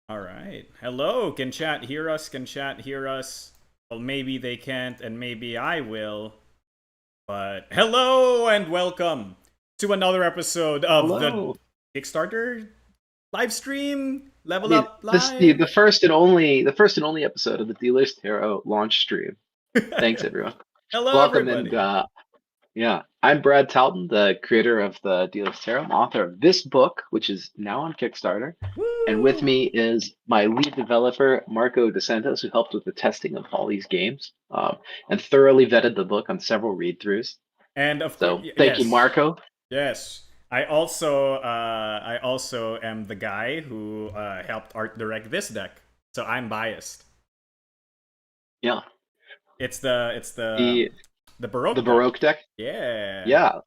All right. Hello. Can chat hear us? Can chat hear us? Well, maybe they can't, and maybe I will. But hello and welcome to another episode of the Hello. Kickstarter live stream. I Level mean, Up this the Live. first and only episode of the Dealer's Tarot launch stream. Thanks, everyone. Hello, Welcome, and everybody. yeah, I'm Brad Talton, the creator of the Dealer's Tarot, and author of this book, which is now on Kickstarter. And with Woo! me is my lead developer, Marco DeSantos, who helped with the testing of all these games, and thoroughly vetted the book on several read-throughs. And of course, So thank you, yes, Marco. yes. I also am the guy who helped art direct this deck, so I'm biased. Yeah, It's the the the Baroque deck. Baroque deck. Yeah. Yeah.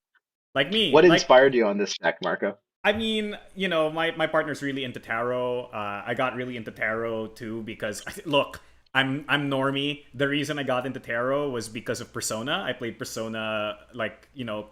Like me. What Like inspired you on this deck, Marco? I mean, my partner's really into tarot. I got really into tarot too because look, I'm normie. The reason I got into tarot was because of Persona. I played Persona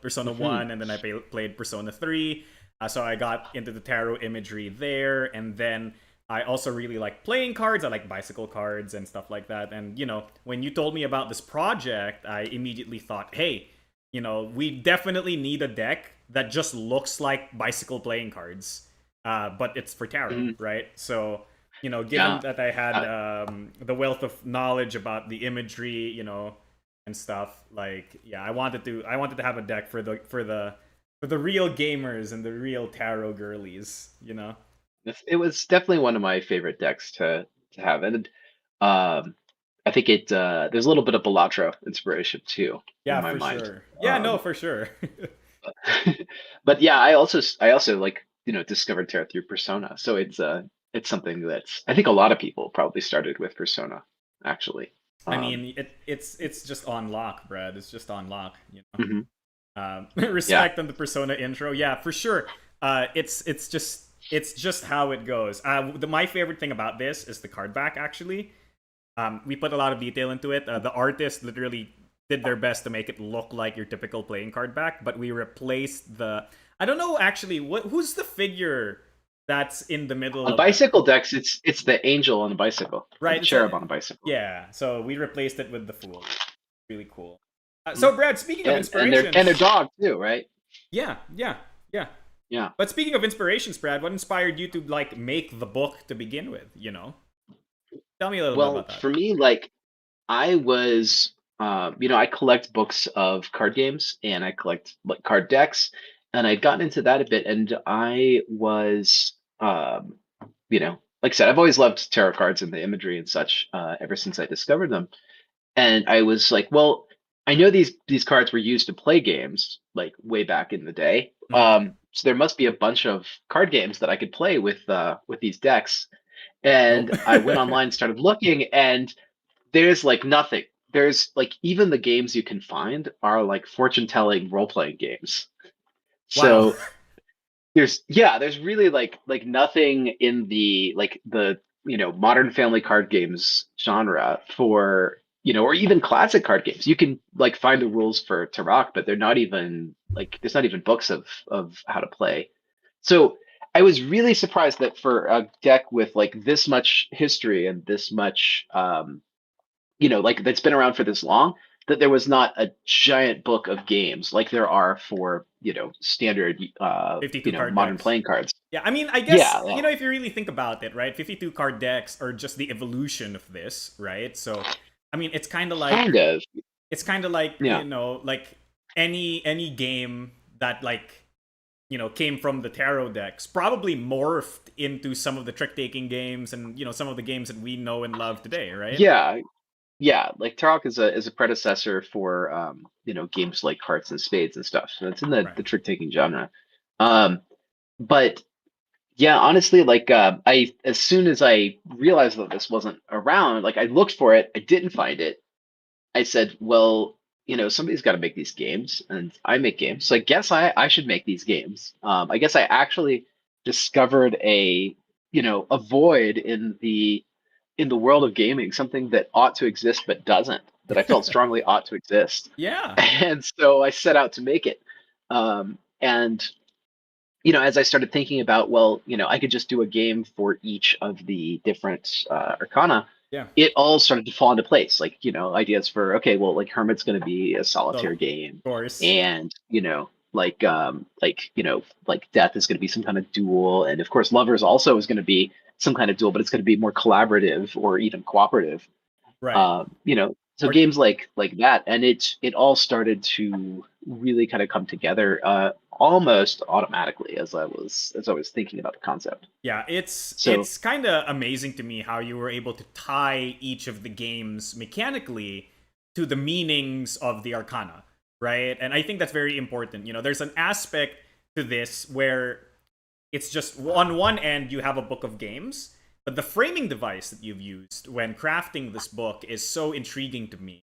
Persona Hmm. 1 and then played Persona 3. So I got into the tarot imagery there, and then I also really like playing cards. I like bicycle cards and stuff like that. And when you told me about this project, I immediately thought, "Hey, we definitely need a deck that just looks like bicycle playing cards, but it's for tarot, Hmm. right?" So, given Yeah. that I had Uh, the wealth of knowledge about the imagery, and stuff, like, yeah, I wanted to have a deck for the real gamers and the real tarot girlies. it was definitely one of my favorite decks to have, and um, I think there's a little bit of Balatro inspiration too in Yeah, my for mind. sure. Yeah, no, for sure. But yeah, I also like discovered tarot through Persona, so it's something that's I think a lot of people probably started with Persona actually. I Um, mean, it's just on lock, Brad. It's just on lock. mhm. Yeah, Respect on the persona intro, yeah, for sure. It's just how it goes. My favorite thing about this is the card back. Actually, we put a lot of detail into it. The artist literally did their best to make it look like your typical playing card back, but we replaced the. I don't know actually. Who's the figure that's in the middle on of the bicycle decks, it's the angel on a bicycle or the right? cherub on a bicycle. Yeah. So we replaced it with the fool. Really cool. Mhm. So Brad, speaking of And their inspirations, dog too, right? yeah, yeah, yeah. Yeah. But speaking of inspirations, Brad, what inspired you to like make the book to begin with? Tell me a little bit Well, about that. for me, like I was, I collect books of card games and I collect like card decks, and I'd gotten into that a bit, and I was, like I said, I've always loved tarot cards and the imagery and such, ever since I discovered them, and I was like, well, I know these cards were used to play games like way back in the day, Hmm. so there must be a bunch of card games that I could play with these decks, and Nope. I went online and started looking, and there's like nothing. There's like even the games you can find are like fortune telling role playing games. Wow. So there's really like nothing in the modern family card games genre for or even classic card games. You can like find the rules for Tarok, but they're not even like there's not even books of how to play. So I was really surprised that for a deck with like this much history and this much like that's been around for this long, that there was not a giant book of games like there are for, standard 52 card modern decks. playing cards. Yeah, I mean, I Yeah, guess, yeah. if you really think about it, right? 52 card decks are just the evolution of this, right? So, I mean, Kind of. it's kind of like, Yeah. like any game that like came from the tarot decks probably morphed into some of the trick taking games and some of the games that we know and love today, right? Yeah. Yeah, like Tarok is a predecessor for games like Hearts and Spades and stuff. So it's in the Right. trick taking genre. Um but yeah, honestly, like I as soon as I realized that this wasn't around, like I looked for it, I didn't find it. I said, well, somebody's got to make these games, and I make games, so I guess I should make these games. I guess I actually discovered a void in the world of gaming, something that ought to exist but doesn't, that I felt strongly ought to exist, Yeah. and so I set out to make it. And as I started thinking about, well, I could just do a game for each of the different arcana, Yeah. it all started to fall into place. Like, ideas for, okay, well, like Hermit's going to be a Of solitaire game, course. and like Death is going to be some kind of duel, and of course Lovers also is going to be some kind of duel, but it's going to be more collaborative or even cooperative. Right. So Or games like that, and it all started to really kind of come together almost automatically as I was thinking about the concept. yeah, it's So it's kind of amazing to me how you were able to tie each of the games mechanically to the meanings of the arcana, right? And I think that's very important. There's an aspect to this where it's just on one end you have a book of games, but the framing device that you've used when crafting this book is so intriguing to me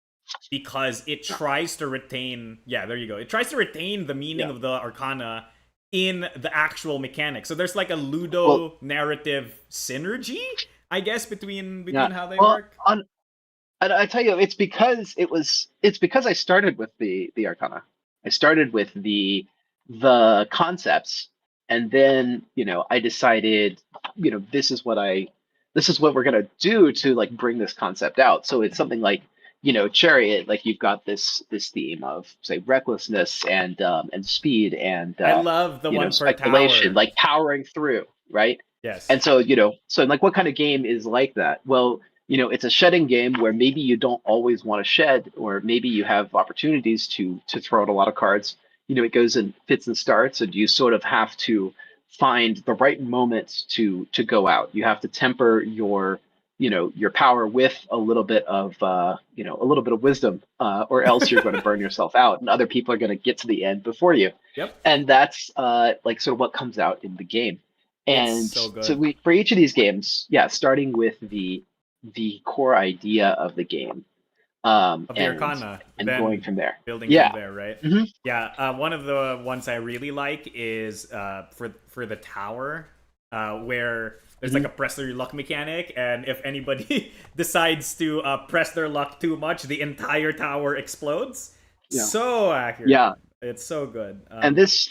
because it tries to retain, yeah, there you go, it tries to retain the meaning yeah, of the arcana in the actual mechanics. So there's like a well, ludo narrative synergy, I guess, between yeah, how they well, work. I tell you, it's because I started with the Arcana. I started with the concepts, and then I decided, this is what we're gonna do to like bring this concept out. So it's something like Chariot, like you've got this theme of say recklessness and speed and I love the one per speculation, tower. like powering through, right? Yes. And so like what kind of game is like that? Well, it's a shedding game where maybe you don't always want to shed, or maybe you have opportunities to throw out a lot of cards. It goes in fits and starts, and you sort of have to find the right moment to go out. You have to temper your power with a little bit of wisdom, or else you're going to burn yourself out, and other people are going to get to the end before you. Yep. And that's like sort of what comes out in the game. It's And so so good. for each of these games, yeah, starting with the core idea of the game, Of the and arcana, going then from there. building from Yeah. there, right? Hmm. Yeah, one of the ones I really like is for the tower, where there's like Hmm. a press your luck mechanic, and if anybody decides to press their luck too much, the entire tower explodes. Yeah. So accurate. Yeah. It's so good. And this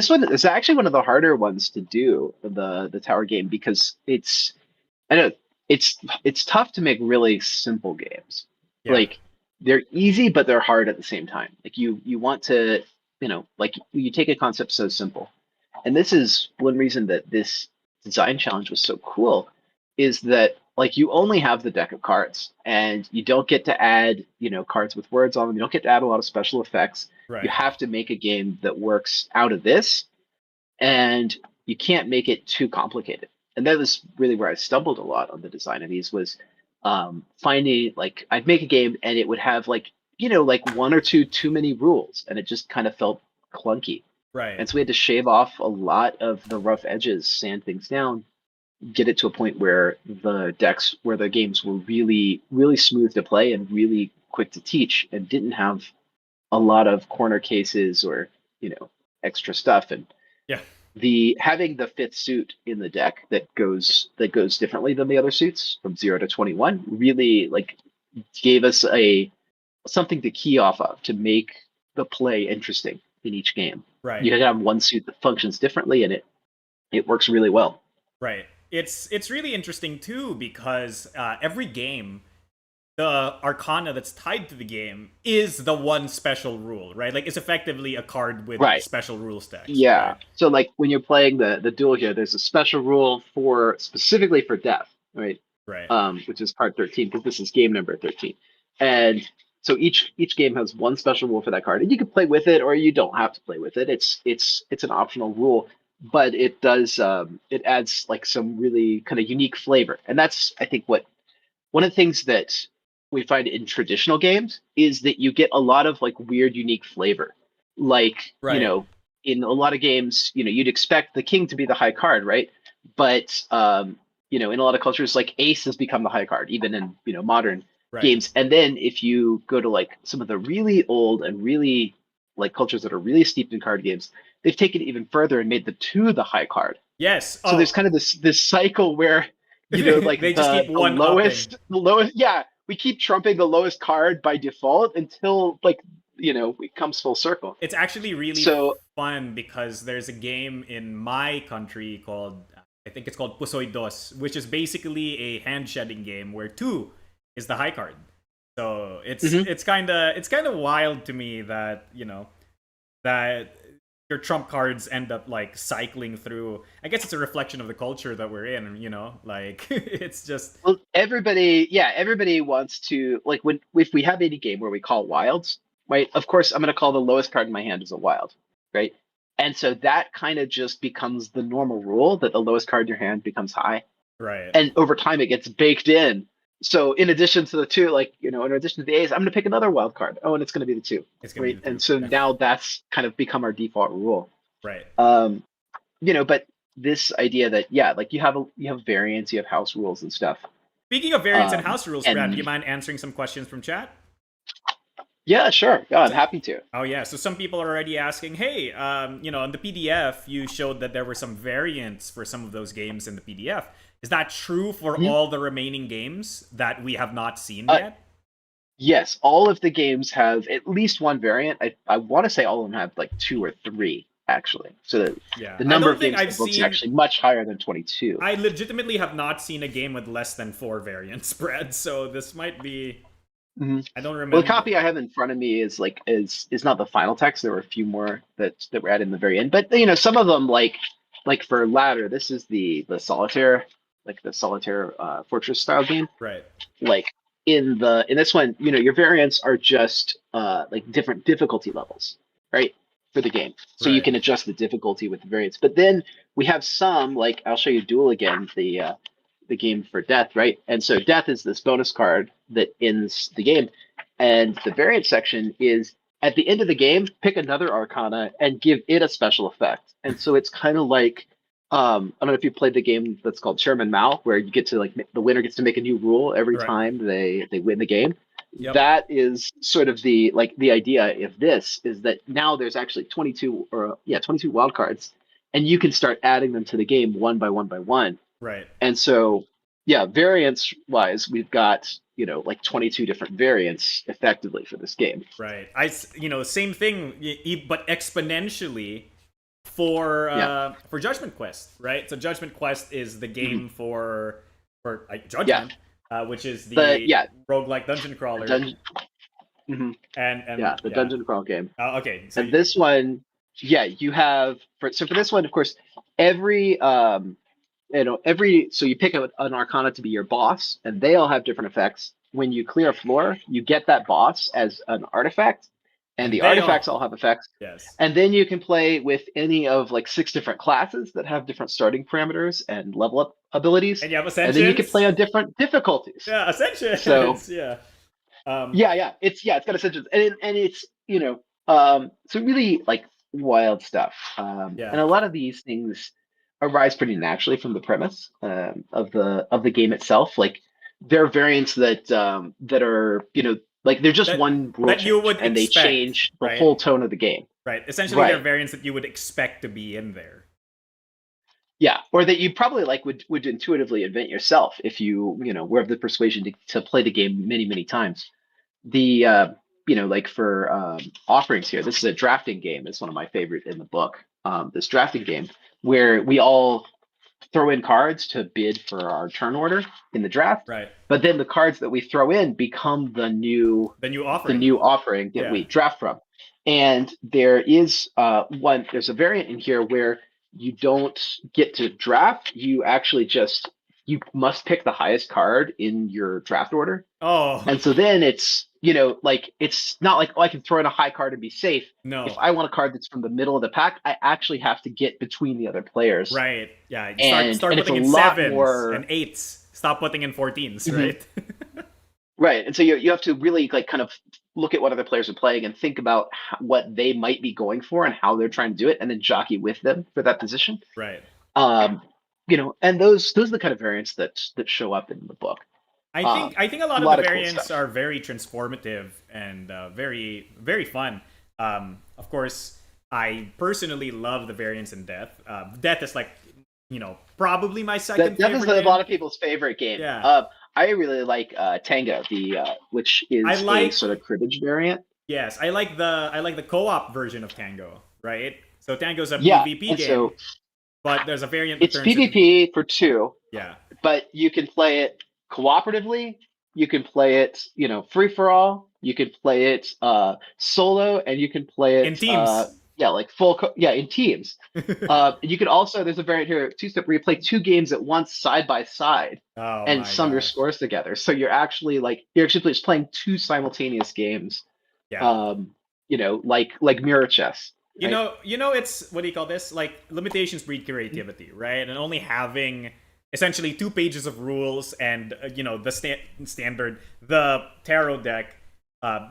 one is actually one of the harder ones to do, the tower game, because I know it's tough to make really simple games. Yeah. Like they're easy, but they're hard at the same time. Like you want to, like you take a concept so simple. And this is one reason that this design challenge was so cool, is that like you only have the deck of cards, and you don't get to add, cards with words on them. You don't get to add a lot of special effects. You Right. have to make a game that works out of this, and you can't make it too complicated. And that was really where I stumbled a lot on the design of these, was finding, like, I'd make a game and it would have like like one or two too many rules, and it just kind of felt clunky. Right. And so we had to shave off a lot of the rough edges, sand things down, get it to a point where the games were really really smooth to play and really quick to teach, and didn't have a lot of corner cases or extra stuff. And Yeah. the having the fifth suit in the deck that goes differently than the other suits from 0 to 21 really like gave us a something to key off of to make the play interesting in each game. Right. You can have one suit that functions differently, and it works really well. Right. It's really interesting too because every game, the arcana that's tied to the game is the one special rule, right? Like it's effectively a card with Right. special rule stacks, Yeah. right? So like when you're playing the duel here, there's a special rule for specifically for death, right? Right. Which is part 13, because this is game number 13. And so each game has one special rule for that card, and you can play with it or you don't have to play with it. It's an optional rule, but it adds like some really kind of unique flavor. And that's, I think, what one of the things that we find in traditional games is that you get a lot of like weird, unique flavor. Like, Right. in a lot of games, you'd expect the king to be the high card, right? But in a lot of cultures, like ace has become the high card, even in modern Right. games. And then if you go to like some of the really old and really like cultures that are really steeped in card games, they've taken it even further and made the two the high card. Yes. So there's Oh, kind of this cycle where like they just keep the one upping. lowest, yeah, we keep trumping the lowest card by default until like it comes full circle. It's actually really So fun because there's a game in my country called, I think it's called Pusoy Dos, which is basically a hand shedding game where two is the high card. So mhm. it's kind of wild to me that that your trump cards end up like cycling through. I guess it's a reflection of the culture that we're in. Like it's just Well, everybody wants to, like, when if we have any game where we call wilds, right? Of course, I'm going to call the lowest card in my hand as a wild, right? And so that kind of just becomes the normal rule that the lowest card in your hand becomes high, right. and over time it gets baked in. So in addition to the two, like, in addition to the A's, I'm going to pick another wild card. Oh, and it's going to be the two, It's gonna be right? the And two. so now that's kind of become our default rule. Right. Um, but this idea that, yeah, like you have variants, you have house rules and stuff. Speaking of variants and house rules, Brad, do And you mind answering some questions from chat? yeah, sure. Yeah, I'm happy to. Oh yeah, so some people are already asking, hey, in the PDF you showed that there were some variants for some of those games in the PDF. Is that true for Mhm. all the remaining games that we have not seen Uh, yet? yes, all of the games have at least one variant. I want to say all of them have like two or three, actually. So Yeah, the I number don't of think games in I've the book is seen. actually much higher than 22. I legitimately have not seen a game with less than 4 variants, Brad. So this might be. Mhm. I don't Well, the remember. copy I have in front of me is not the final text. There were a few more that were added in the very end, but some of them, like for ladder, this is the solitaire, like the solitaire fortress style game. Right. Like in this one, your variants are just like different difficulty levels, right, for the game. So you Right. can adjust the difficulty with the variants. But then we have some, like, I'll show you Duel again, the game for death, right? And so death is this bonus card that ends the game, and the variant section is at the end of the game, pick another arcana and give it a special effect. And so it's kind of like, I don't know if you played the game that's called Chairman Mao, where you get to, like, the winner gets to make a new rule every Right. time they win the game. Yep. That is sort of the idea of this, is that now there's actually 22 wild cards, and you can start adding them to the game one by one by one. Right. And so, yeah, variance wise, we've got, like 22 different variants effectively for this game. Right. Same thing, but exponentially Yeah. for Judgment Quest, right? So Judgment Quest is the Mhm. game for Yeah. Judgment, which is The the yeah roguelike dungeon the crawler, dungeon. Mhm. and Yeah, the yeah. dungeon crawl game. Okay, so And this one, yeah, you have for this one, of course, every so you pick an arcana to be your boss, and they all have different effects. When you clear a floor, you get that boss as an artifact, and and the they artifacts all all have effects. yes, And then you can play with any of like 6 different classes that have different starting parameters and level up abilities, and you have and then you can play ascensions. on different difficulties. Yeah, So ascensions. Yeah. it's got ascensions, and it's so really, like, wild stuff. Yeah. And a lot of these things arise pretty naturally from the premise of the game itself. Like, there are variants that are, like, they're just That one rule that you change, would and they expect, change the right? whole tone of the game. Right. Essentially, they're Right. variants that you would expect to be in there. Yeah, or that you probably, like, would intuitively invent yourself if you were of the persuasion to play the game many, many times. The like, for offerings here, this is a drafting game. It's one of my favorite in the book. This drafting game where we all throw in cards to bid for our turn order in the draft, Right. but then the cards that we throw in become the new The new the offering. new offering that Yeah. we draft from. And there's a variant in here where you don't get to draft. You must pick the highest card in your draft order. Oh And so then like, it's not like, oh, I can throw in a high card and be safe. If no. I want a card that's from the middle of the pack, I actually have to get between the other players. Right. Yeah. You start And start it's a putting in lot sevens and more. eights. Stop putting in 14s. Mhm. Right. Right. And so you have to really, like, kind of look at what other players are playing and think about what they might be going for and how they're trying to do it, and then jockey with them for that position. Right. Um, and those are the kind of variants that show up in the book. I think a A lot of the lot of cool variants stuff. are very transformative and very very fun. Of course, I personally love the variants in Death. Death is like probably my That second that is favorite a lot game. of people's favorite game. Yeah, I really like Tanga, which I is a like sort of cribbage variant. Yes, I like the co-op version of Tango, right? So Tango's a Yeah, PvP and game, so but there's a variant that it's turns it. PvP for two, Yeah, but you can play it cooperatively. You can play it, free for all. You can play it solo, and you can play in it, teams. yeah, like yeah, in teams. You can also there's a variant here, two step, where you play two games at once, side by side, Oh and my sum your gosh. scores together. So you're actually just playing two simultaneous games, Yeah. um, like mirror chess, right? It's what do you call this? Like limitations breed creativity, right? And only having essentially 2 pages of rules and the standard the tarot deck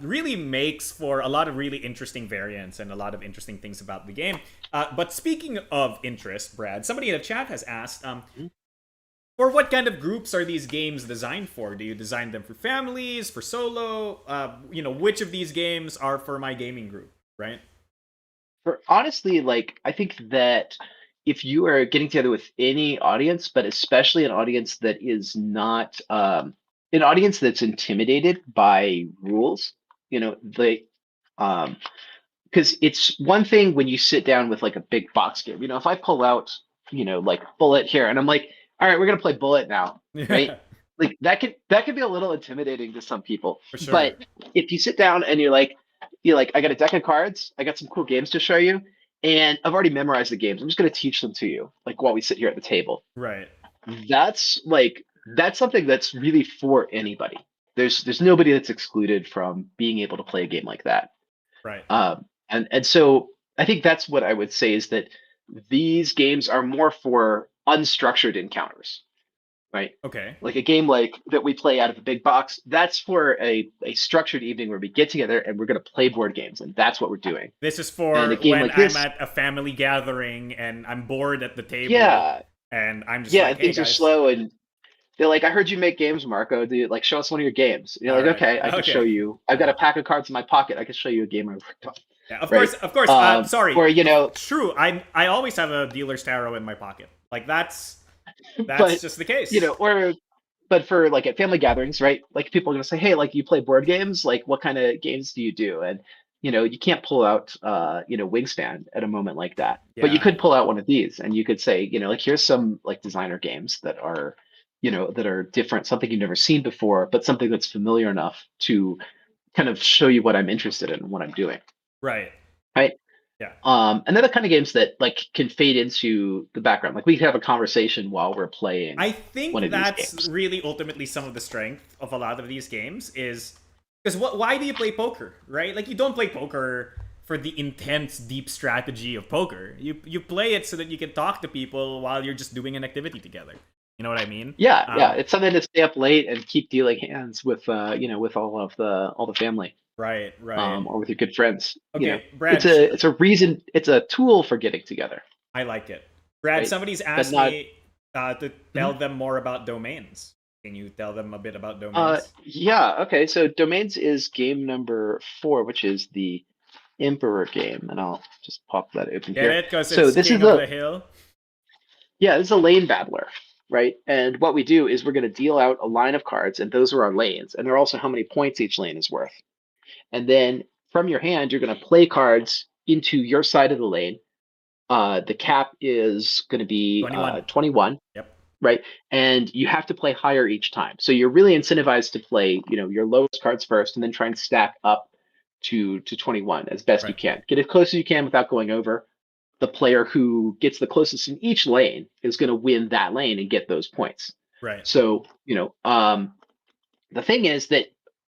really makes for a lot of really interesting variants and a lot of interesting things about the game. But speaking of interest, Brad, somebody in the chat has asked, for what kind of groups are these games designed for? Do you design them for families, for solo? Which of these games are for my gaming group, right? For honestly, like I think that if you are getting together with any audience, but especially an audience that is not an audience that's intimidated by rules, they um because it's one thing when you sit down with like a big box game. If I pull out, like Bullet here, and I'm like, all right, we're gonna play Bullet now, right? Yeah, Like that could be a little intimidating to some people. for sure. But if you sit down and you're like, I got a deck of cards, I got some cool games to show you, and I've already memorized the games. I'm just gonna teach them to you, like while we sit here at the table. Right, That's something that's really for anybody. There's nobody that's excluded from being able to play a game like that. right. And so I think that's what I would say is that these games are more for unstructured encounters, right? Okay. Like a game like that we play out of a big box, that's for a structured evening where we get together and we're going to play board games, and that's what we're doing. This is And for a game when like I'm this, at a family gathering and I'm bored at the table yeah, and I'm just yeah, like, and hey things are guys. slow, and they're like, I heard you make games, Marco. Do you like show us one of your games? And you're All like, right. okay, I can show Okay. you. I've got a pack of cards in my pocket. I can show you a game I worked on, Yeah, of course, right? of course. Sorry. Or True. I always have a dealer's tarot in my pocket. Like that's but just the case. or but for like at family gatherings, right? Like people are gonna say, hey, like you play board games, like what kind of games do you do? And you can't pull out Wingspan at a moment like that. But you Yeah. could pull out one of these and you could say, like here's some like designer games that are different, something you've never seen before, but something that's familiar enough to kind of show you what I'm interested in and what I'm doing. Right. Right. Yeah. And they're the kind of games that like can fade into the background. Like we can have a conversation while we're playing I one think of these that's games. really ultimately some of the strength of a lot of these games is because why do you play poker, right? Like you don't play poker for the intense, deep strategy of poker. You play it so that you can talk to people while you're just doing an activity together. You know what I mean? Yeah, yeah, it's something to stay up late and keep dealing hands with, with all the family, Right, right. or with your good friends. Okay, It's Brad, a reason, it's a tool for getting together, I like it. Brad, right? somebody's But asked not. me to tell Mhm. them more about domains. Can you tell them a bit about domains? Yeah, okay. So Domains is game number 4, which is the Emperor game, and I'll just pop that open Get here. it? Because So it's this King is of a the Hill. Yeah, this is a lane battler, right? And what we do is we're going to deal out a line of cards, and those are our lanes, and they're also how many points each lane is worth. And then from your hand, you're going to play cards into your side of the lane. The cap is going to be 21. 21, Yep. right? And you have to play higher each time. So you're really incentivized to play, your lowest cards first, and then try and stack up to 21 as best you Right. can. Get as close as you can without going over. The player who gets the closest in each lane is going to win that lane and get those points. Right. So, the thing is that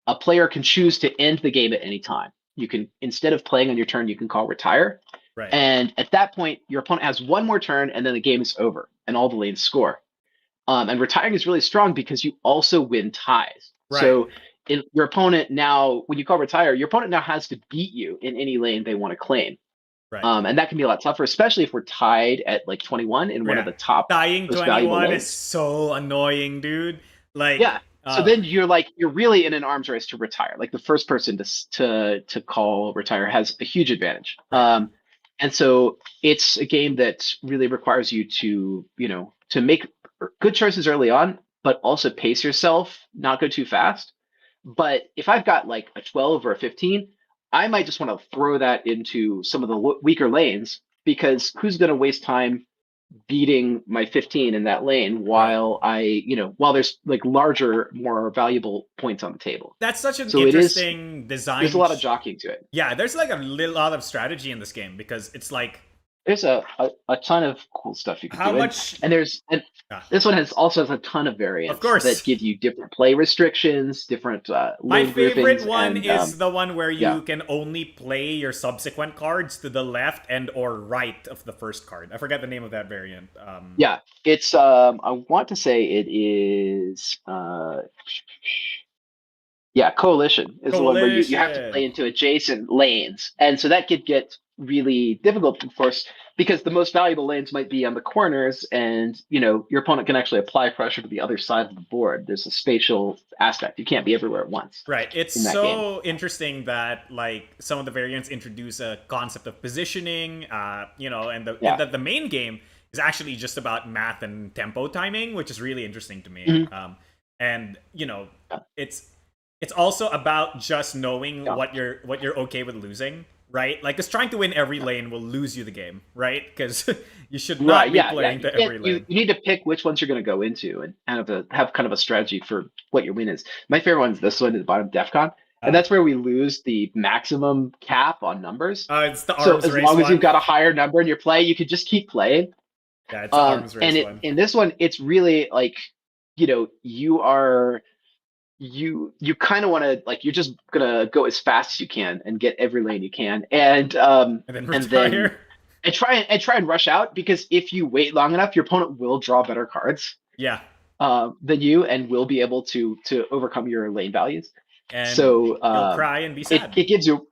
a player can choose to end the game at any time. You can, instead of playing on your turn, you can call retire. Right. And at that point, your opponent has one more turn and then the game is over and all the lanes score. And retiring is really strong because you also win ties. Right. So your opponent now, when you call retire, your opponent now has to beat you in any lane they want to claim. Right. And that can be a lot tougher, especially if we're tied at like 21 in one of Yeah. the top Dying most valuable 21 is lanes. so annoying, dude. Like, Yeah. So then you're really in an arms race to retire. Like the first person to call retire has a huge advantage. right. And so it's a game that really requires you to make good choices early on, but also pace yourself, not go too fast. But if I've got like a 12 or a 15, I might just want to throw that into some of the weaker lanes because who's going to waste time beating my 15 in that lane Right. while while there's like larger, more valuable points on the table. That's such an So it is, interesting there's a design. lot of jockeying to it. Yeah, there's like a lot of strategy in this game because it's like There's a ton of cool stuff you can how do. much. And Ah, this one also has a ton of of variants that course. give you different play restrictions, different My lane favorite groupings, one and is the one where yeah. you can only play your subsequent cards to the left and or right of the first card. I forget the name of that variant. Yeah, it's I want to say it is yeah, coalition is the one where you have to play Coalition. into adjacent lanes. And so that could get really difficult, of course, because the most valuable lanes might be on the corners and your opponent can actually apply pressure to the other side of the board. There's a spatial aspect. You can't be everywhere at once Right. It's in that game. so interesting that like some of the variants introduce a concept of positioning, and Yeah. the main game is actually just about math and tempo timing, which is really interesting to me. Mhm. And Yeah. it's also about just knowing Yeah. what you're okay with losing, right? Like, because trying to win every lane will lose you the game, right? Because you should Right. not be Yeah. Yeah. playing to every You lane. need to pick which ones you're going to go into and have kind of a strategy for what your win is. My favorite one is this one at the bottom, DEFCON. And Uh, that's where we lose the maximum cap on numbers. it's the So arms as race long as you've one. got a higher number in your play, you could just keep playing. Yeah, it's the arms And race one. in this one, it's really like, you are you kind of want to like you're just gonna go as fast as you can and get every lane you can, And then and then retire. try and rush out because if you wait long enough, your opponent will draw better cards Yeah, than you and will be able to overcome your lane values. and So you'll cry and be it sad. it gives you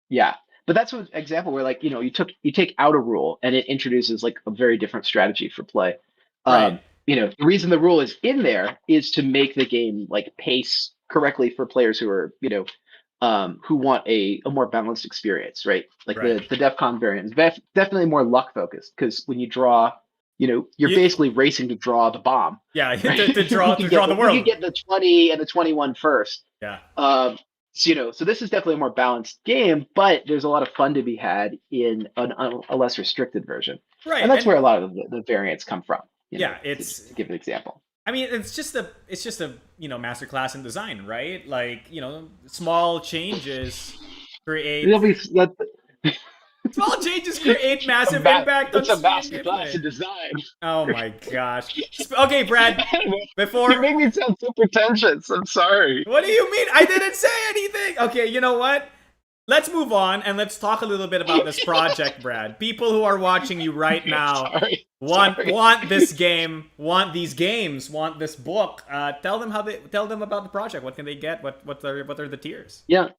yeah. But that's an example where like you take out a rule and it introduces like a very different strategy for play. Right. Um, the reason the rule is in there is to make the game like pace correctly for players who are who want a more balanced experience, right? Like Right. the DefCon variant is definitely more luck focused because when you draw, you're You, basically racing to draw the bomb, yeah, right? to draw the Who can world. get the 20 and the 21 first. Yeah. Um, so this is definitely a more balanced game, but there's a lot of fun to be had in a less restricted version, and Right. that's And where a lot of the variants come from. yeah, To give an example. I mean, it's just a masterclass in design, right? Like, small changes create It'll be that, small changes create massive impact on it's a speed and master class gameplay. in design. Oh my gosh. Okay, Brad, You before make me sound so pretentious. I'm sorry. what do you mean? I didn't say anything. Okay, you know what? Let's move on and let's talk a little bit about this project, Brad. People who are watching you right now Sorry. want this game, want these games, want this book. Tell them about the project. What can they get? What are the tiers? Yeah.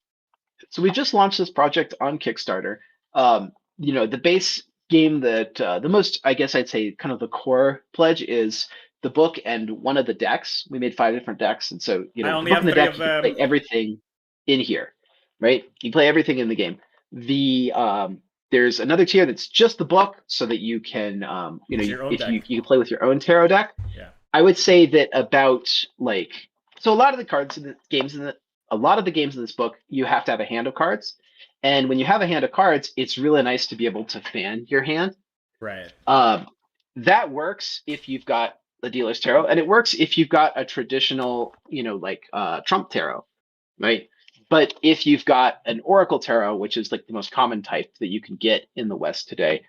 So we just launched this project on Kickstarter. The base game that the most, I guess I'd say, kind of the core pledge is the book and one of the decks. We made 5 different decks, and so I the only book and have the three deck of you can play them. everything in here, right? You play everything in the game. The There's another tier that's just the book, so that you can Use your own if you deck. you can play with your own tarot deck. Yeah. I would say that about like so a lot of the cards in the games in the a lot of the games in this book you have to have a hand of cards, and when you have a hand of cards, it's really nice to be able to fan your hand. Right. Um, that works if you've got the dealer's tarot, and it works if you've got a traditional, Trump tarot, right? But if you've got an Oracle tarot, which is like the most common type that you can get in the West today,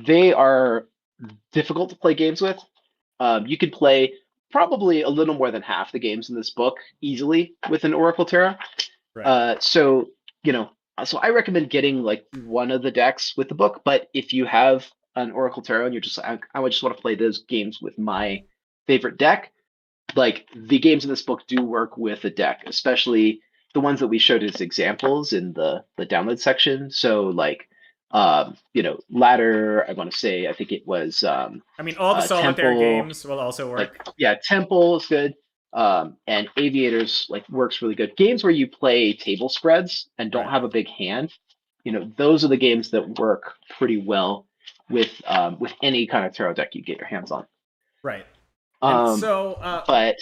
they are difficult to play games with. You could play probably a little more than half the games in this book easily with an Oracle tarot. Right. So so I recommend getting like one of the decks with the book. But if you have an Oracle Tarot and you're just I would just want to play those games with my favorite deck, like the games in this book do work with a deck, especially the ones that we showed as examples in the download section. So like ladder, I want to say I think it was I mean, all the solitaire temple, games will also like work. yeah, temple is good. And aviators like works really good. Games where you play table spreads and don't Right. have a big hand, those are the games that work pretty well with any kind of tarot deck you get your hands on. Right. And Um, so, but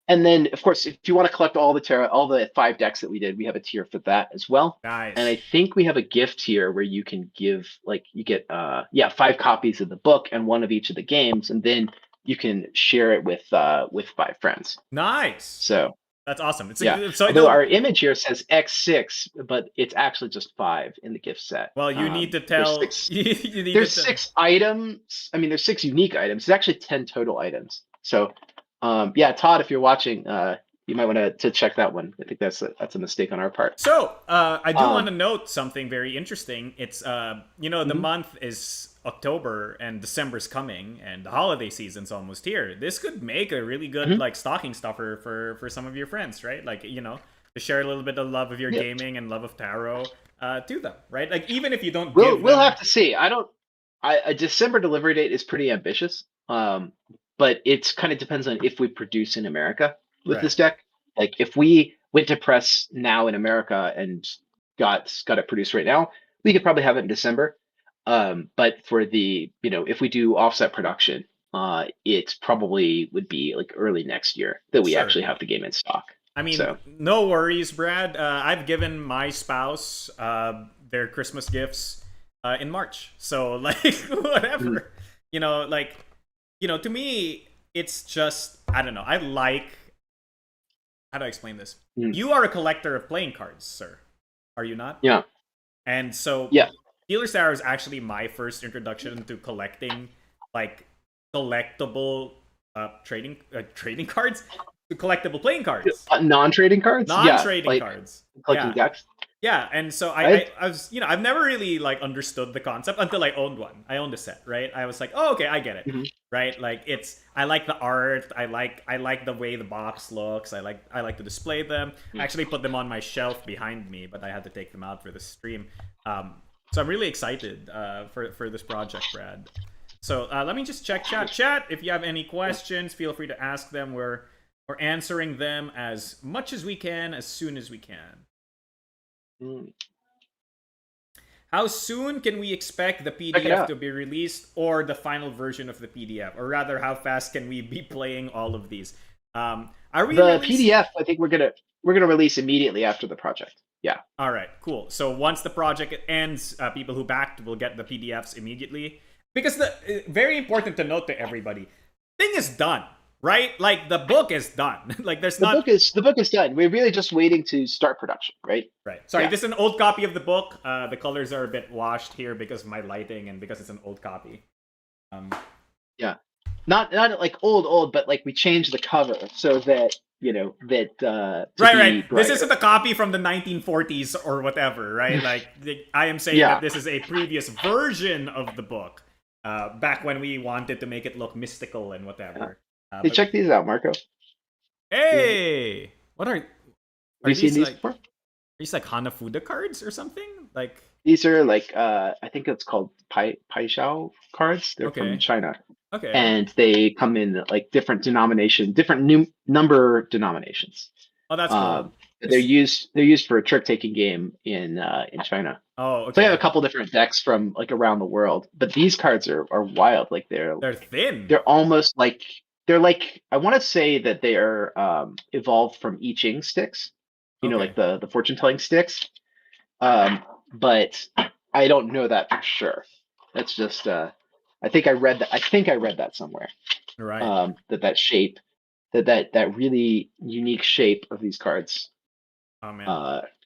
And then, of course, if you want to collect all the 5 decks that we did, we have a tier for that as well. And I Nice. think we have a gift tier where you can give, like, you get 5 copies of the book and one of each of the games, and then you can share it with 5 friends. Nice. So That's awesome. It's yeah, a, so although it'll. our image here says X6, but it's actually just 5 in the gift set. Well, you need to There's tell. six. You need to There's tell. 6 items. I mean, there's 6 unique items. It's actually 10 total items. So, yeah, Todd, if you're watching, you might want to check that one. I think that's a mistake on our part. So, I do want to Um, note something very interesting. It's, the mhm, month is October and December's coming, and the holiday season's almost here. This could make a really good mhm. like stocking stuffer for some of your friends, right? Like, to share a little bit of love of your Yeah, gaming and love of tarot, to them, right? Like, even if you don't we'll give we'll them, have to see. I don't. A December delivery date is pretty ambitious. But it's kind of depends on if we produce in America with right? this deck. Like if we went to press now in America and got it produced right now, we could probably have it in December. But for the if we do offset production, it probably would be like early next year that we Sure. actually have the game in stock. I mean, So no worries, Brad. I've given my spouse their Christmas gifts in March, so like mm, whatever. Like to me, it's just I don't know. I like how do I explain this? mm, You are a collector of playing cards, sir. Are you not? yeah, And so, yeah, Dealer's Tower is actually my first introduction to collecting like collectible trading cards, to collectible playing cards, non-trading cards, yeah, non-trading like cards. collecting Yeah, decks. yeah, and so I I was I've never really like understood the concept until I owned one. I owned a set, right? I was like, oh okay, I get it, mhm, right? Like I like the art, I like the way the box looks, I like to display them. I mm. actually put them on my shelf behind me, but I had to take them out for the stream. Um, so I'm really excited for this project, Brad. So let me just check chat. Chat, if you have any questions, feel free to ask them. We're answering them as much as we can, as soon as we can. Mm. How soon can we expect the Check it PDF out. to be released or the final version of the PDF? Or rather, how fast can we be playing all of these? Are we The releasing? PDF, I think we're gonna release immediately after the project. Yeah. All right, cool. So once the project ends, people who backed will get the PDFs immediately. Because the very important to note to everybody, thing is done, right? Like the book is done. Like there's not The book is done. We're really just waiting to start production, right? right. Sorry, Yeah. this is an old copy of the book. The colors are a bit washed here because of my lighting and because it's an old copy. Um, Yeah. Not like old, but like we changed the cover so that to Right, right. be This isn't brighter. a copy from the 1940s or whatever, right? Like, I am saying that Yeah. this is a previous version of the book, back when we wanted to make it look mystical and Yeah. whatever. Hey, But check these out, Marco. Have hey, what are you seen these these like? before? Are these like Hanafuda cards or something? Like, These are like I think it's called Pai Shao cards. They're from okay, China. okay. And they come in like different new number denominations. Oh, that's cool. Um, Is they're used for a trick taking game in China. oh, So I have okay. a couple different decks from like around the world, but these cards are wild. Like They're thin. they're almost like they're like I want to say that they are evolved from I Ching sticks, Okay. like the fortune telling sticks. Um, but I don't know that for sure. That's just I think I read that. I think I read that somewhere. Right. That shape, that really unique shape of these cards Oh man,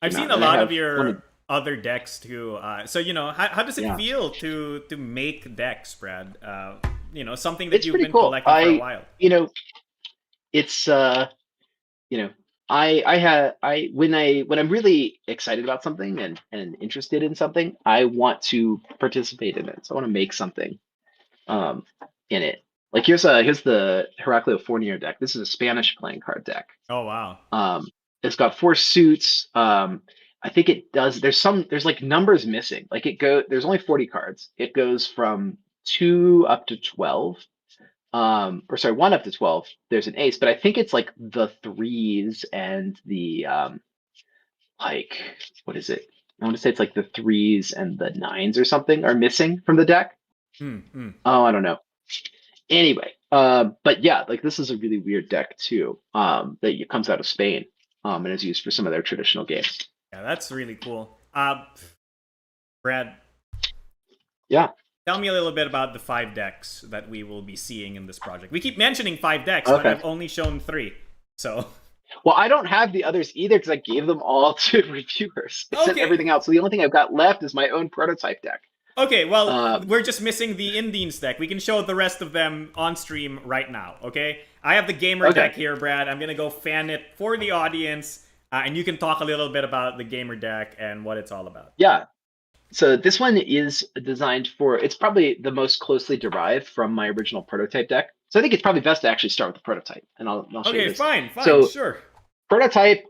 I've came seen out, a and I lot of have one. your other decks too. So how does it Yeah, feel to make decks, Brad? Something that it's you've pretty been cool. collecting for a while. You know, it's you know, I had when I'm really excited about something and interested in something, I want to participate in it. So I want to make something um in it. Like here's the Heraclio Fournier deck. This is a Spanish playing card deck. Oh wow. Um, it's got 4 suits. I think it does. There's like numbers missing. Like there's only 40 cards. It goes from 2 up to 12. Or sorry, 1 up to 12. There's an ace, but I think it's like the threes and the like what is it? I want to say it's like the threes and the nines or something are missing from the deck. Hmm. Hmm. Oh, I don't know. Anyway, but yeah, like this is a really weird deck too. That comes out of Spain, and is used for some of their traditional games. Yeah, that's really cool. Brad, Yeah. tell me a little bit about the 5 decks that we will be seeing in this project. We keep mentioning 5 decks, but Okay. I've only shown 3. So Well, I don't have the others either because I gave them all to reviewers. I sent okay, everything out, so the only thing I've got left is my own prototype deck. okay. Well, Um, we're just missing the Indians deck. We can show the rest of them on stream right now. Okay, I have the gamer okay. deck here, Brad. I'm gonna go fan it for the audience, and you can talk a little bit about the gamer deck and what it's all about. Yeah. So this one is designed for, it's probably the most closely derived from my original prototype deck. So I think it's probably best to actually start with the prototype, and I'll show you Okay, this. fine, fine, So sure. prototype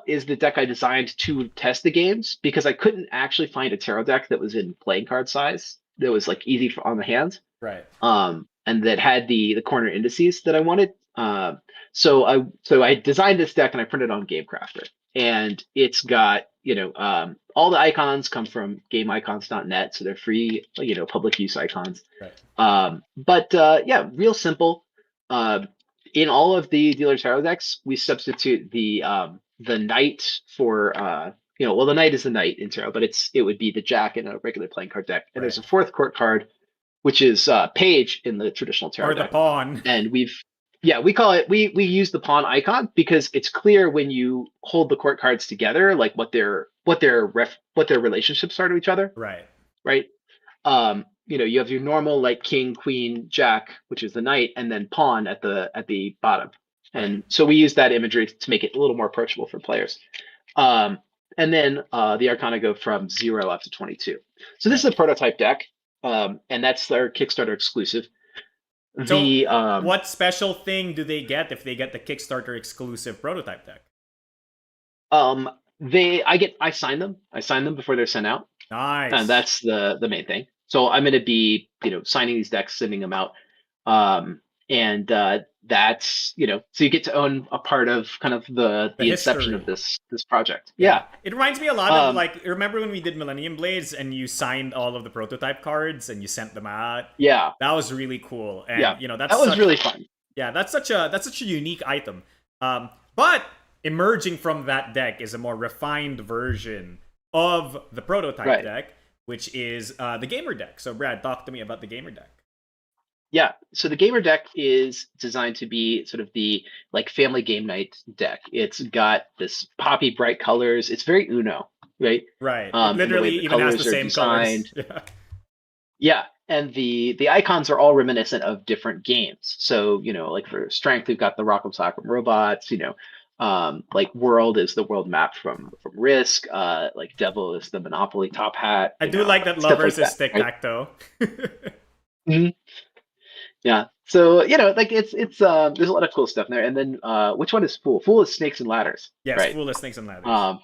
is the deck I designed to test the games because I couldn't actually find a tarot deck that was in playing card size that was like easy for, on the hands, Right. and that had the corner indices that I wanted. So I designed this deck and I printed it on GameCrafter, and it's got all the icons come from GameIcons.net, so they're free public use icons. Right. But yeah, real simple. Uh, in all of the dealer tarot decks, we substitute the knight for well, the knight is the knight in tarot, but it would be the jack in a regular playing card deck. And Right. there's a fourth court card, which is page in the traditional tarot Or the deck. pawn. And we call it, we use the pawn icon because it's clear when you hold the court cards together, like what their relationships are to each other, Right. right? You have your normal like king, queen, jack, which is the knight, and then pawn at the bottom. Right. And so we use that imagery to make it a little more approachable for players. And then the arcana go from 0 up to 22. So this is a prototype deck, and that's their Kickstarter exclusive. So, The what special thing do they get if they get the Kickstarter exclusive prototype deck? I sign them. I sign them before they're sent out. Nice. And that's the main thing. So I'm going to be, signing these decks, sending them out. And that's, so you get to own a part of kind of the inception of this project. Yeah. It reminds me a lot of like, remember when we did Millennium Blades and you signed all of the prototype cards and you sent them out? Yeah. That was really cool. And Yeah. that's that was really fun. Yeah, that's such a unique item. But emerging from that deck is a more refined version of the prototype deck, which is the gamer deck. So Brad, talk to me about the gamer deck. Yeah, so the gamer deck is designed to be sort of the like family game night deck. It's got this poppy bright colors. It's very Uno, right? Right. It literally even has the same colors. Yeah. Yeah, and the icons are all reminiscent of different games. So like for strength, we've got the Rock'em Sock'em Robots. Like World is the world map from Risk. Like Devil is the Monopoly Top Hat. I do like that Lovers is tic-tac-toe. Mm-hmm. Yeah. So like it's there's a lot of cool stuff in there. And then which one is Fool? Fool is Snakes and Ladders. Yes, right? Fool is Snakes and Ladders.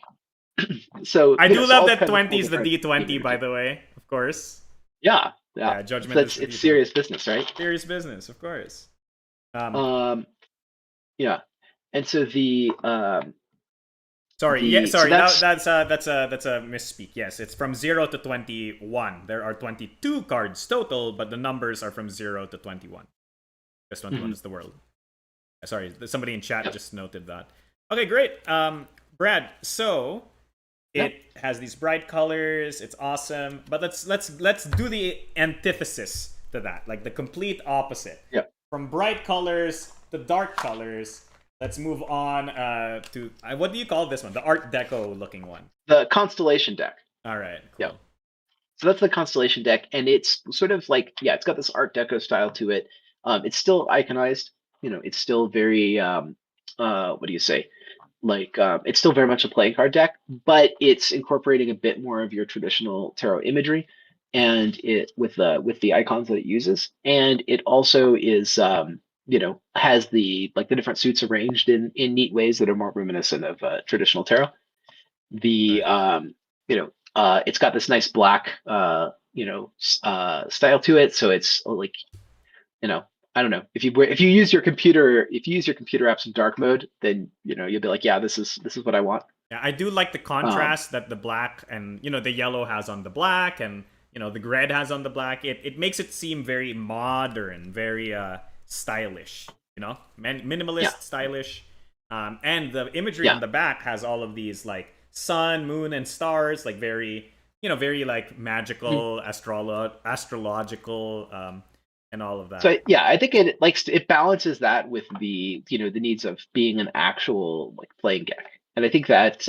So I do love that 20 is the D20, by the way, of course. Yeah. Judgment. It's serious business, right? Serious business, of course. Yeah. And so the sorry. So that's a misspeak. Yes, it's from 0 to 21. There are 22 cards total, but the numbers are from 0 to 21. Because 21 is the world. Sorry, somebody in chat just noted that. Okay, great. Brad, so it has these bright colors. It's awesome. But let's do the antithesis to that, like the complete opposite. Yeah. From bright colors to dark colors. Let's move on to what do you call this one? The Art Deco looking one. The Constellation deck. All right. Cool. Yeah. So that's the Constellation deck, and it's sort of like it's got this Art Deco style to it. It's still iconized. It's still very what do you say? Like it's still very much a playing card deck, but it's incorporating a bit more of your traditional tarot imagery, and it with the icons that it uses, and it also is has the different suits arranged in neat ways that are more reminiscent of traditional tarot. The it's got this nice black style to it, so it's like I don't know, if you use your computer apps in dark mode, then you'll be like, yeah, this is what I want. Yeah, I do like the contrast that the black and the yellow has on the black, and the grid has on the black, it makes it seem very modern, very stylish. Yeah, Minimalist, stylish. And the imagery yeah. on the back has all of these like sun, moon, and stars, like very very like Mhm. magical, astrological, and all of So that. yeah, I think it balances that with the needs of being an actual like playing deck, and I think that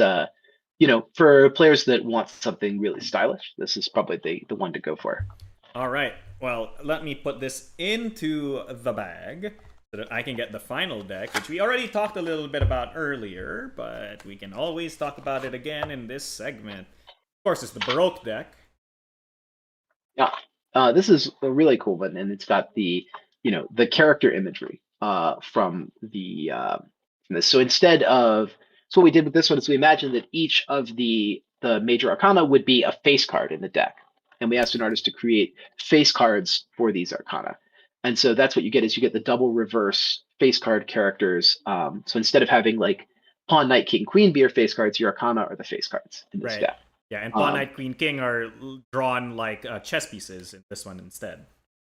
for players that want something really stylish, this is probably the one to go for. All right. Well, let me put this into the bag so that I can get the final deck, which we already talked a little bit about earlier, but we can always talk about it again in this segment. Of course, it's the Baroque deck. Yeah, this is a really cool one, and it's got the character imagery from from this. So instead of so what we did with this one is we imagined that each of the major arcana would be a face card in the deck, and we asked an artist to create face cards for these arcana, and so that's what you get is you get the double reverse face card characters. So instead of having like pawn, knight, king, queen be your face cards, your arcana are the face cards in this Right. deck. Yeah, and Pawn, Um, Knight, Queen, King are drawn like chess pieces in this one instead.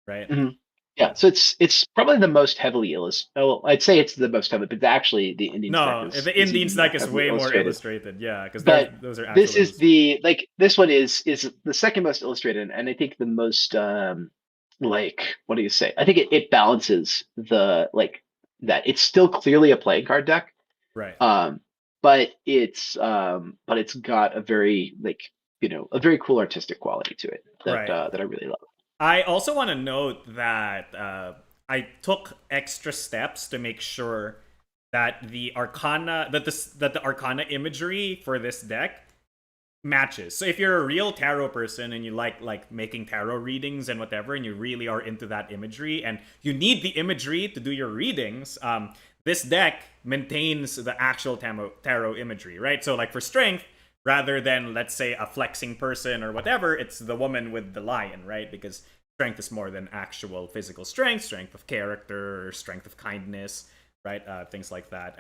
Right? mhm. Yeah, so it's probably the most heavily illustrated. Well, I'd say it's the most heavily, but actually the Indian deck No, is the is Indian even more deck is heavily way more illustrated. illustrated. Yeah, because But those are this actual is illustrations. this one is the second most illustrated, and I think the most like what do you say? I think it balances the like that it's still clearly a playing card deck, Right. um, but it's got a very like a very cool artistic quality to it that Right. that I really love. I also want to note that I took extra steps to make sure that the Arcana imagery for this deck matches. So if you're a real tarot person and you like making tarot readings and whatever, and you really are into that imagery, and you need the imagery to do your readings, this deck maintains the actual tarot imagery, right? So like for strength, rather than let's say a flexing person or whatever, it's the woman with the lion, right? Because strength is more than actual physical strength, strength of character, strength of kindness, right? Things like that.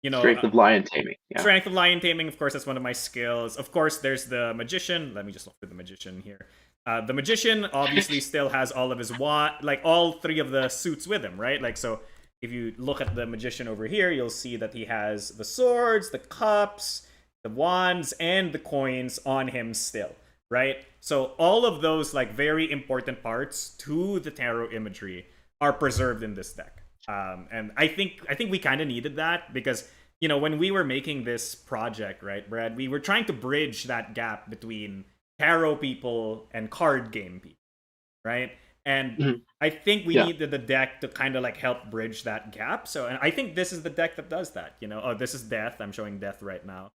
You know, Strength of lion taming. Yeah. Strength of lion taming, of course, that's one of my skills. Of course, there's the magician. Let me just look for the magician here. The magician obviously still has all of his like all three of the suits with him, right? Like, so if you look at the magician over here, you'll see that he has the swords, the cups, the wands, and the coins on him still, right? So all of those like very important parts to the tarot imagery are preserved in this deck. And I think we kind of needed that because when we were making this project, right, Brad, we were trying to bridge that gap between tarot people and card game people, right? And Mhm. I think we Yeah. needed the deck to kind of like help bridge that gap. So, and I think this is the deck that does that. Oh, this is Death. I'm showing Death right now.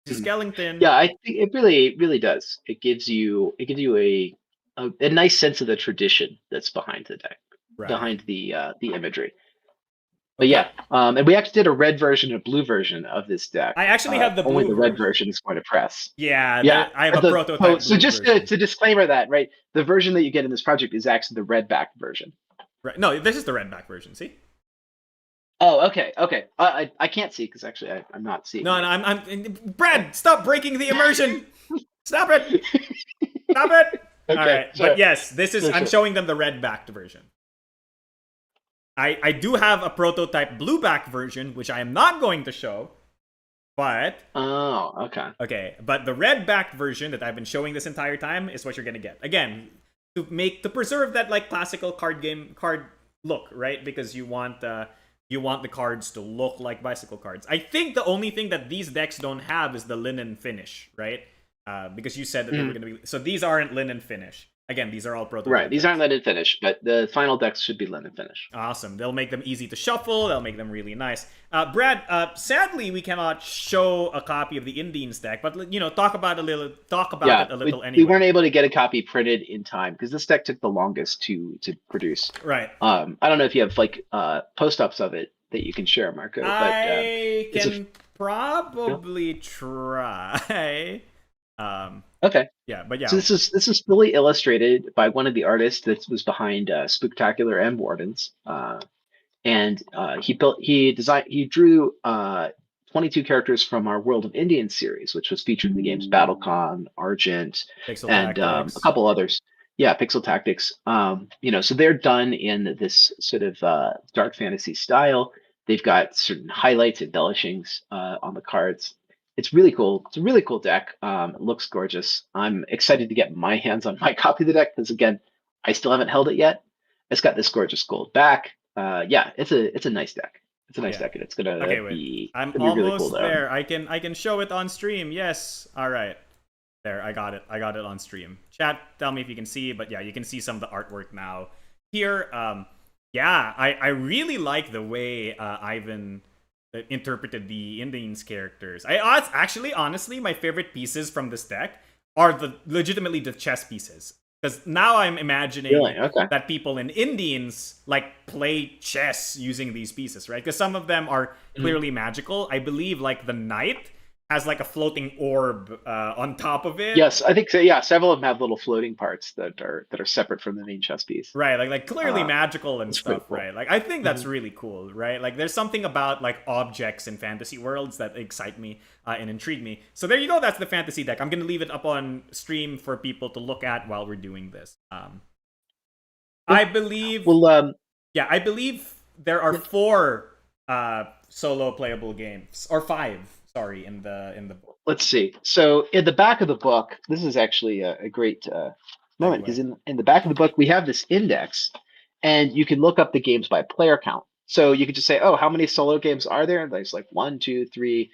This is Mhm. Skellington. Yeah, I think it really does. It gives you a nice sense of the tradition that's behind the deck, Right. behind the imagery. But Okay. yeah, and we actually did a red version and a blue version of this deck. I actually have the Only blue the red version. version is going to press. Yeah, Yeah, I have but a prototype so blue just to, version. to disclaimer that right, the version that you get in this project is actually the red back version. Right. No, this is the red back version. See? Oh, okay, okay. I can't see because actually I'm not seeing No, you. no, Brad, stop breaking the immersion. Stop it. Stop it. All Okay, right, but sure, yes, this is. sure, I'm sure. showing them the red backed version. I do have a prototype blue back version, which I am not going to show. But Oh, okay. okay, but the red backed version that I've been showing this entire time is what you're gonna get. Again, to preserve that like classical card look, right? Because you want the cards to look like bicycle cards. I think the only thing that these decks don't have is the linen finish, right? Because you said that they were Mhm. gonna be so these aren't linen finish. Again, these are all Right. prototype These aren't decks. linen finish, but the final decks should be linen finish. Awesome. They'll make them easy to shuffle. They'll make them really nice. Brad, sadly, we cannot show a copy of the Indians deck, but talk about it Yeah, a we, little we weren't anyway. able to get a copy printed in time because this deck took the longest to produce. Right. I don't know if you have like post-ups of it that you can share, Marco, but I it's a can yeah. probably try. Um, Okay. yeah, but So yeah, this is fully illustrated by one of the artists that was behind Spooktacular and Wardens. And he drew 22 characters from our World of Indian series, which was featured in the games BattleCon, Argent, Pixel and a Tactics. couple others. Yeah, Pixel Tactics. So they're done in this sort of dark fantasy style. They've got certain highlights, embellishings on the cards. It's really cool. It's a really cool deck. It looks gorgeous. I'm excited to get my hands on my copy of the deck because again, I still haven't held it yet. It's got this gorgeous gold back. Yeah, it's a nice deck. It's a nice Yeah. deck, and it's gonna Okay, wait. I'm be really cool almost to own. there. I can show it on stream. Yes. All right. There, I got it. I got it on stream. Chat, tell me if you can see, but yeah, you can see some of the artwork now. Here, yeah, I really like the way Ivan interpreted the Indians characters. Actually, honestly, my favorite pieces from this deck are legitimately the chess pieces. Because now I'm imagining Really? Okay. that people in Indians like play chess using these pieces, right? Because some of them are Mhm. clearly magical. I believe like the knight has like a floating orb on top of it. Yes, I think so. Yeah, several of them have little floating parts that are separate from the main chess piece. Right, like clearly magical and It's pretty stuff, cool. right? Like I think that's Mhm. really cool, right? Like there's something about like objects in fantasy worlds that excite me and intrigue me. So there you go. That's the fantasy deck. I'm gonna leave it up on stream for people to look at while we're doing this. Yeah. I believe, Well, yeah, I believe there are yeah, four solo playable games or five. Sorry, in the let's see. So in the back of the book, this is actually a great moment because segue. in the back of the book we have this index, and you can look up the games by player count. So you could just say, oh, how many solo games are there? And there's like one, two, three,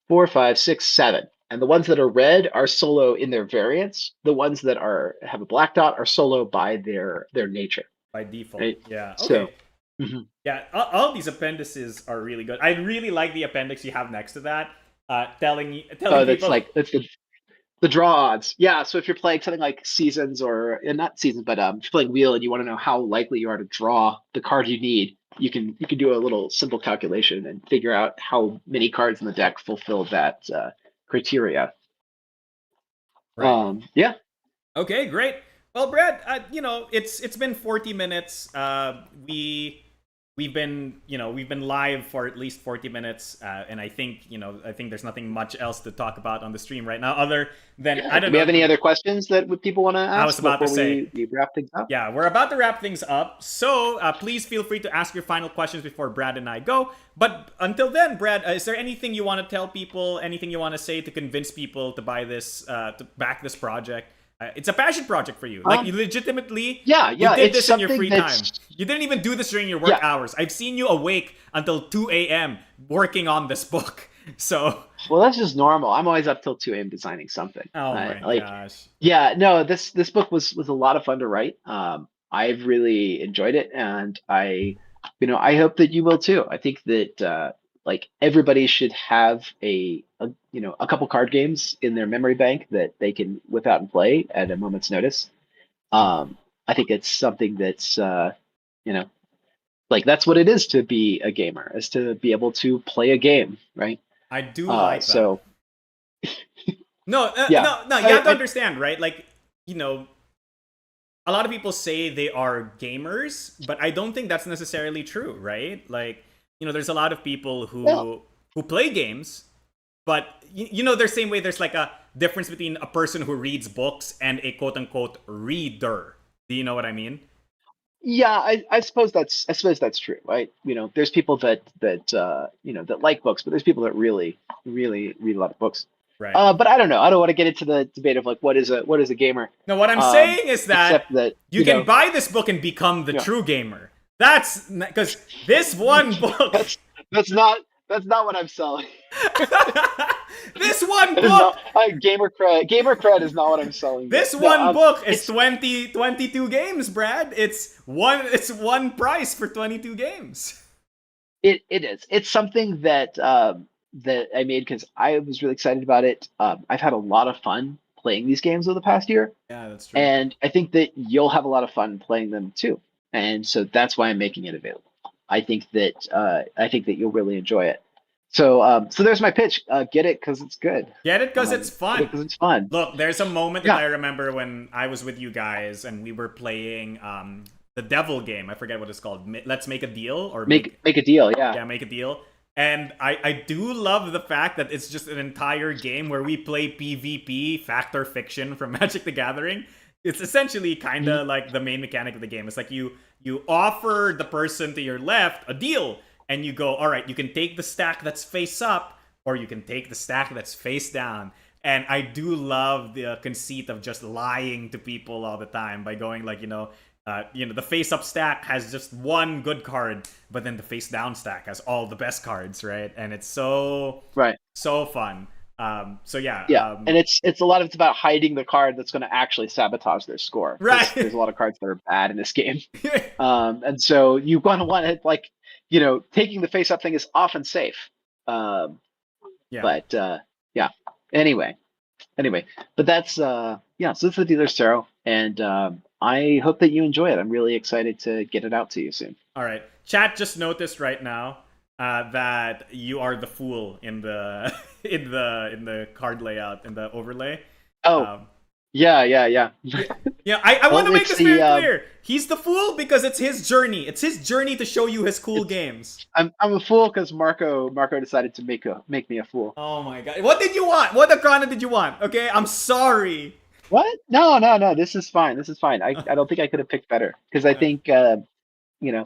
four, five, six, seven. And the ones that are red are solo in their variants. The ones that are have a black dot are solo by their nature. By default. Right. Yeah. So, Okay. mhm. Yeah. All these appendices are really good. I really like the appendix you have next to that, telling That's people. like that's the draw odds. Yeah. So if you're playing something like seasons or and not seasons, but if you're playing wheel and you want to know how likely you are to draw the card you need, you can do a little simple calculation and figure out how many cards in the deck fulfill that criteria. Right. Yeah. Okay. Great. Well, Brad, it's been 40 minutes. We've been live for at least 40 minutes, and I think there's nothing much else to talk about on the stream right now, other than Yeah. I Do don't we know. have any other questions that people want to I was ask about to before say, we wrap things up? yeah, we're about to wrap things up, so please feel free to ask your final questions before Brad and I go. But until then, Brad, is there anything you want to tell people? Anything you want to say to convince people to buy this, to back this project? It's a passion project for you. Like Um, you legitimately, yeah, you yeah. did It's this in your something free time. that's You didn't even do this during your work yeah. hours. I've seen you awake until 2 a.m. working on this book. So, Well, that's just normal. I'm always up till 2 a.m. designing something. oh my Like, gosh. yeah, no, this book was a lot of fun to write. I've really enjoyed it, and I hope that you will too. I think that like everybody should have a couple card games in their memory bank that they can whip out and play at a moment's notice. I think it's something that's you know like that's what it is to be a gamer, is to be able to play a game, right? I do like that. So No, yeah, no. You have to I understand, right? Like, you know, a lot of people say they are gamers, but I don't think that's necessarily true, right? Like, there's a lot of people well, who play games, but there's same way there's like a difference between a person who reads books and a quote unquote reader. Do you know what I mean? yeah, I suppose that's true, right? There's people that like books, but there's people that really really read a lot of books. Right. But I don't know. I don't want to get into the debate of like what is a gamer, No, what I'm um, saying is that except that you can buy this book and become the yeah, true gamer. That's because this one book, that's that's not what I'm selling. this one That is book not gamer cred. Gamer cred is not what I'm selling you. This No, one book is it's 22 games, Brad. It's one price for 22 games. it is. It's something that I made because I was really excited about it. I've had a lot of fun playing these games over the past year, Yeah, that's true. and I think that you'll have a lot of fun playing them too. And so that's why I'm making it available. I think that you'll really enjoy it. So there's my pitch. Get it because it's good. Get it because it's Get it fun. because it's fun. Look, there's a moment that Yeah. I remember when I was with you guys and we were playing the devil game. I forget what it's called. Let's make a deal or Make a deal. yeah, Yeah. make a deal. And I do love the fact that it's just an entire game where we play PvP, fact or fiction, from Magic the Gathering. It's essentially kind Mhm. of like the main mechanic of the game. It's like you offer the person to your left a deal, and you go, all right, you can take the stack that's face up, or you can take the stack that's face down. And I do love the conceit of just lying to people all the time by going like, the face-up stack has just one good card, but then the face-down stack has all the best cards, right? And it's Right. so fun. So yeah, Yeah, and it's a lot of it's about hiding the card that's going to actually sabotage their score because right. there's a lot of cards that are bad in this game. And so you want to like taking the face up thing is often safe. Um, yeah. but yeah. Anyway, but that's yeah. So this is the Dealer's Tarot, and I hope that you enjoy it. I'm really excited to get it out to you soon. All right. Chat just noticed right now that you are the fool in the in the card layout in the overlay. Oh, Um, yeah. Yeah, I want Well, to make it's this very the clear. He's the fool because it's his journey. It's his journey to show you his cool it's games. I'm a fool because Marco decided to make me a fool. Oh my god. What did you want? What Akrana did you want? Okay, I'm sorry. What? No. This is fine. This is fine. I don't think I could have picked better because I think you know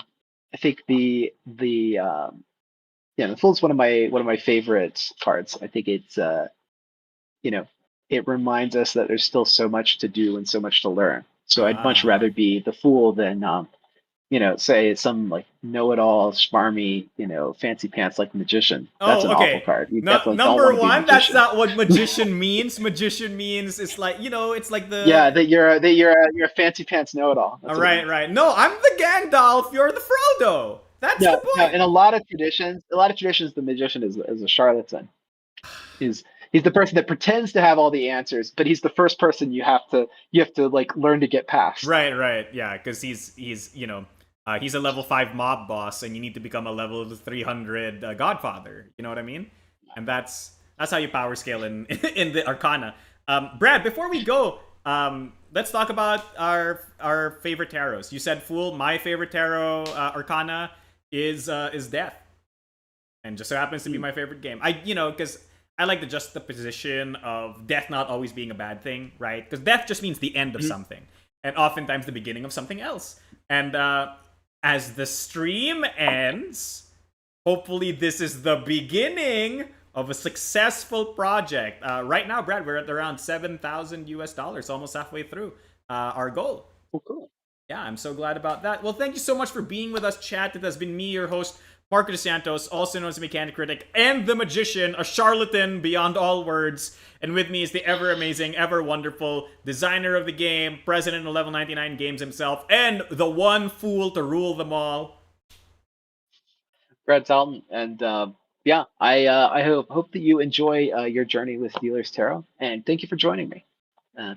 I think the yeah, the Fool's one of my favorite cards. I think it's you know it reminds us that there's still so much to do and so much to learn. So I'd much Ah. rather be the Fool than say some like know-it-all, smarmy, fancy pants like magician. That's Oh, an awful okay. card. You No, definitely don't number want to be one, that's magician. not what magician means. Magician means it's like it's like Yeah, the. that you're a fancy pants know-it-all. All That's what it right, means. right. No, I'm the Gandalf. You're the Frodo. That's the No, no. point. In a lot of traditions, the magician is a charlatan. He's the person that pretends to have all the answers, but he's the first person you have to like learn to get past. Right, right. Yeah, because he's a level 5 mob boss, and you need to become a level 300 Godfather. You know what I mean? And that's how you power scale in in the Arcana. Brad, before we go, let's talk about our favorite tarots. You said Fool. My favorite tarot Arcana is Death, and just so happens to be Hmm. my favorite game. Because I like the juxtaposition of death not always being a bad thing, right? Because death just means the end of Mhm. something, and oftentimes the beginning of something else. And as the stream ends, hopefully this is the beginning of a successful project. Right now, Brad, we're at around $7,000, almost halfway through our goal. Oh, cool. Yeah, I'm so glad about that. Well, thank you so much for being with us, chat. It has been me, your host, Marco DeSantos, also known as the Mechanic Critic, and the Magician, a charlatan beyond all words. And with me is the ever amazing, ever wonderful designer of the game, president of Level 99 Games himself, and the one fool to rule them all. Brad Talton, and yeah, I hope that you enjoy your journey with Dealer's Tarot, and thank you for joining me.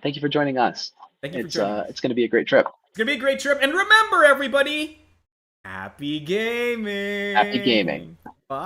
Thank you for joining us. Thank you for It's joining uh us. it's going to be a great trip. It's going to be a great trip. And remember, everybody, happy Happy gaming. gaming. Bye.